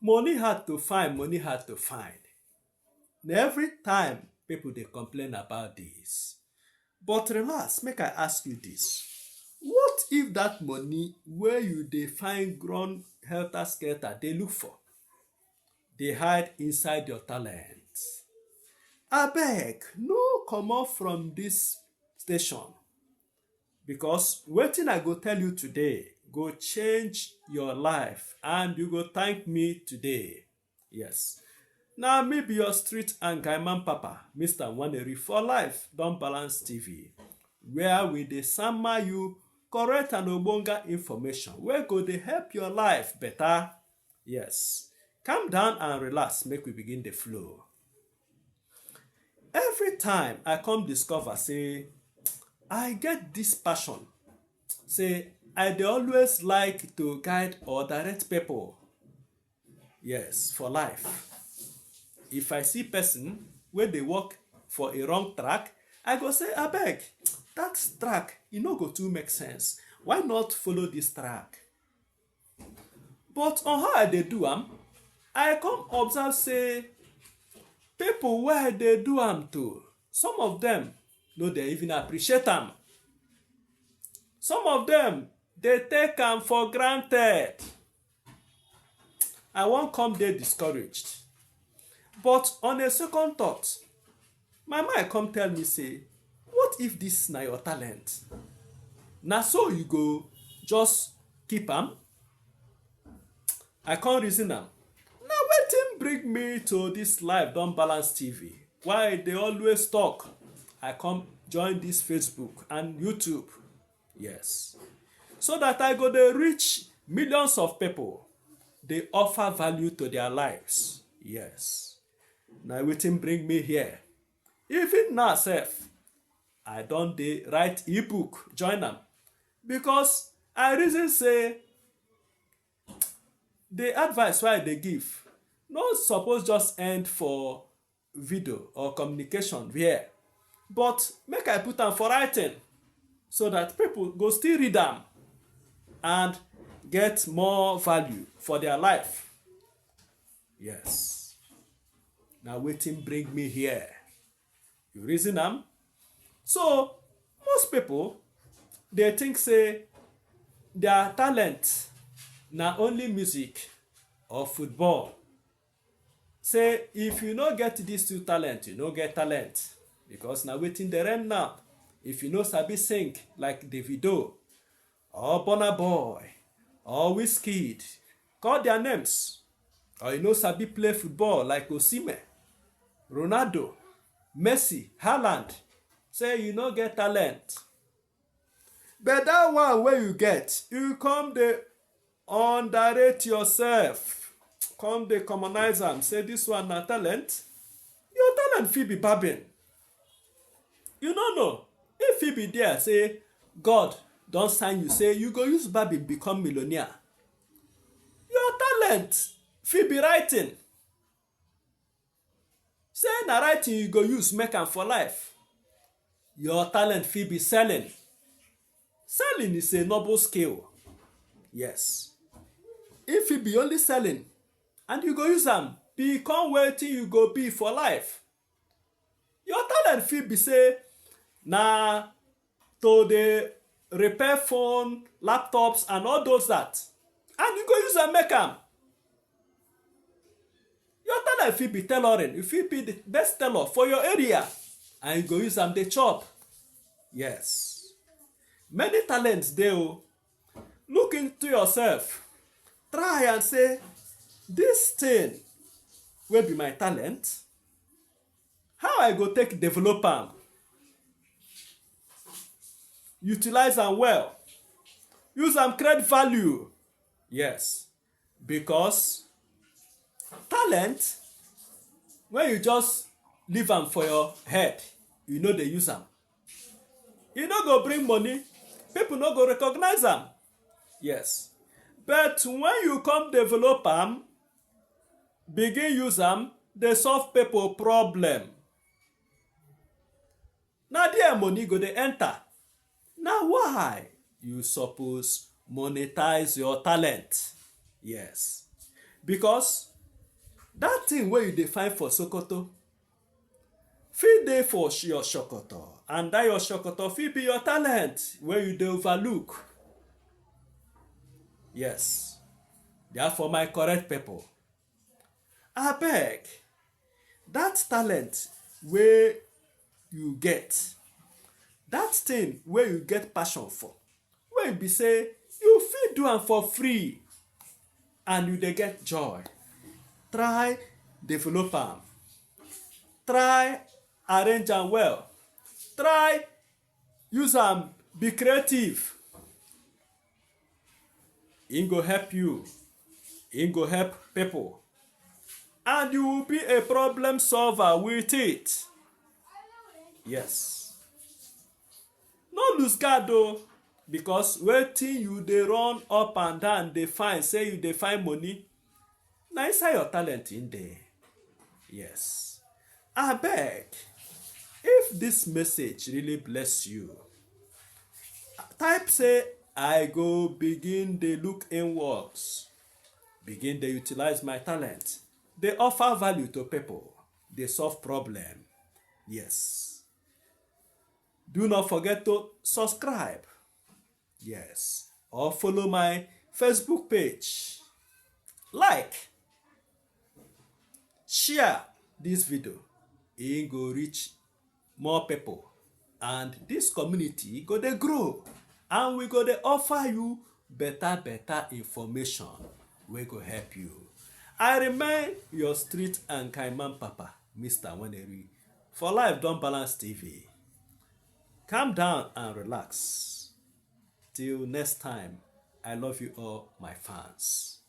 Money hard to find, money hard to find. Na every time people dey complain about this. But relax, make I ask you this. What if that money wey you dey find run helter skelter dey look for dey hide inside your talent? Abeg, no comot from dis station, because wetin I go tell you today go change your life and you go thank me today. Yes. Na me be your street and guy man papa, Mr. Nwaneri for life don balance TV, where we dey sama you correct and ogbonge information wey go dey help your life better. Yes. Calm down and relax, make we begin the flow. Every time I come discover say I get this passion, say I dey always like to guide or direct people. Yes, for life. If I see person wey dey work for a wrong track, I go say abeg, that track e no go too make sense. Why not follow this track? But on how I dey do am, I come observe say people wey I dey do am to, some of them no dey even appreciate am. Some of them dey take am for granted. I wan come dey discouraged. But on a second thought, my mind come tell me say, what if this na your talent? Na so you go just keep am? I come reason am. Na wetin bring me to this life don balance TV. Why dey always talk? I come join this Facebook and YouTube. Yes. So that I go dey reach millions of people, dey offer value to their lives. Yes. Na wetin bring me here. Even now sef, I don dey write ebook join am, because I reason say the advice wey I dey give no suppose just end for video or communication here, but make I put am for writing so that people go still read am and get more value for their life. Yes. Na wetin bring me here. You reason am? So most people dey think say their talent na only music or football. Say if you no get these two talent, you no get talent, because na wetin dey reign now. If you no sabi sing like Davido or Burna Boy or Wizkid, call their names, or you no sabi play football like Osimhen, Ronaldo, Messi, Haaland, say you no get talent. But that one wey you get, you come dey underrate yourself, come dey commonize am, say this one na talent. Your talent fit be barbing. You no know. If e be there say God don sign you say you go use barbing become millionaire, your talent fit be writing. Say na writing you go use make am for life. Your talent fit be selling. Selling is a noble skill. Yes. If e be only selling and you go use am become wetin you go be for life. Your talent fit be say na to dey repair phone, laptops and all those that, and you go use am make am. Your talent fit be tailoring. You fit be the best tailor for your area and you go use am dey chop. Yes. Many talents dey o. Look into yourself. Try and say, this thing wey be my talent, how I go take develop am? Utilize am well. Use am create value. Yes. Because talent, when you just leave am for your head, you no dey use am, e no go bring money. People no go recognize am. Yes. But when you come develop am, begin use am, dey solve people problem, na there money go dey enter. Na why you suppose monetize your talent. Yes. Because that thing wey you dey find for Sokoto fit dey for your Sokoto, and that your Sokoto fit be your talent wey you dey overlook. Yes, therefore my correct people, abeg, that talent wey you get, that thing wey you get passion for, wey be say you fit do am for free and you dey get joy, try develop am, try arrange am well, try use am be creative. E go help you, e go help people, and you will be a problem solver with it. Yes, no lose guard o, because wetin you dey run up and down dey find say you dey find money, na inside your talent in dey. Yes, abeg, if this message really bless you, type say I go begin dey look inwards, begin dey utilize my talent, dey offer value to people, dey solve problem. Yes, do not forget to subscribe. Yes, or follow my Facebook page, like, share this video, e go reach more people, and this community go dey grow, and we go dey offer you better information wey go help you. I remain your street and Kaiman Papa, Mr. Nwaneri, for Life Don Balance TV. Calm down and relax. Till next time, I love you all, my fans.